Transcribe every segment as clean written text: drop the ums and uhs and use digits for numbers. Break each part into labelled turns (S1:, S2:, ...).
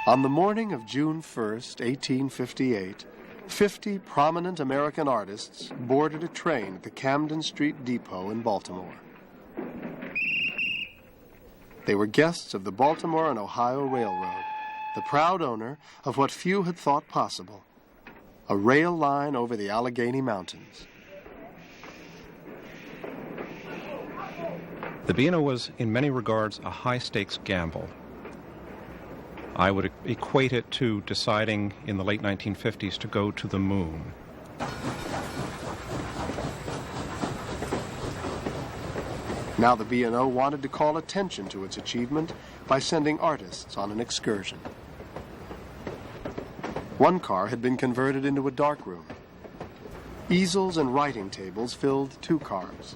S1: On the morning of June 1st, 1858, 50 prominent American artists boarded a train at the Camden Street Depot in Baltimore. They were guests of the Baltimore and Ohio Railroad, the proud owner of what few had thought possible, a rail line over the Allegheny Mountains.
S2: The B&O was, in many regards, a high-stakes gamble. I would equate it to deciding in the late 1950s to go to the moon.
S1: Now the B&O wanted to call attention to its achievement by sending artists on an excursion. One car had been converted into a darkroom. Easels and writing tables filled 2 cars.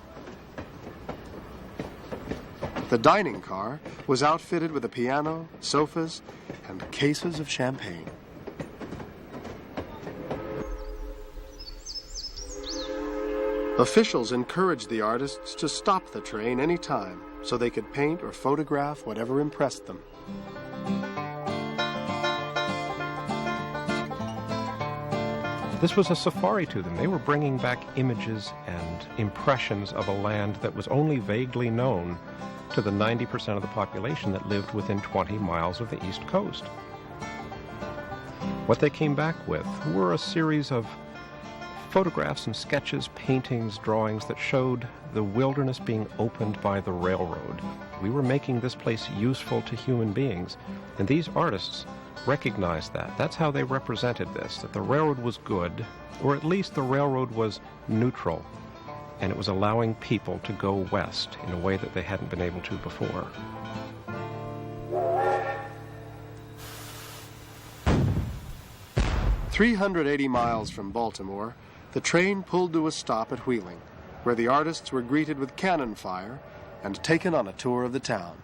S1: The dining car was outfitted with a piano, sofas, and cases of champagne. Officials encouraged the artists to stop the train any time so they could paint or photograph whatever impressed them.
S2: This was a safari to them. They were bringing back images and impressions of a land that was only vaguely known to the 90% of the population that lived within 20 miles of the East Coast. What they came back with were a series of photographs and sketches, paintings, drawings that showed the wilderness being opened by the railroad. We were making this place useful to human beings, and these artists recognized that. That's how they represented this, that the railroad was good, or at least the railroad was neutral, and it was allowing people to go west in a way that they hadn't been able to before.
S1: "380 miles from Baltimore, the train pulled to a stop at Wheeling, where the artists were greeted with cannon fire and taken on a tour of the town.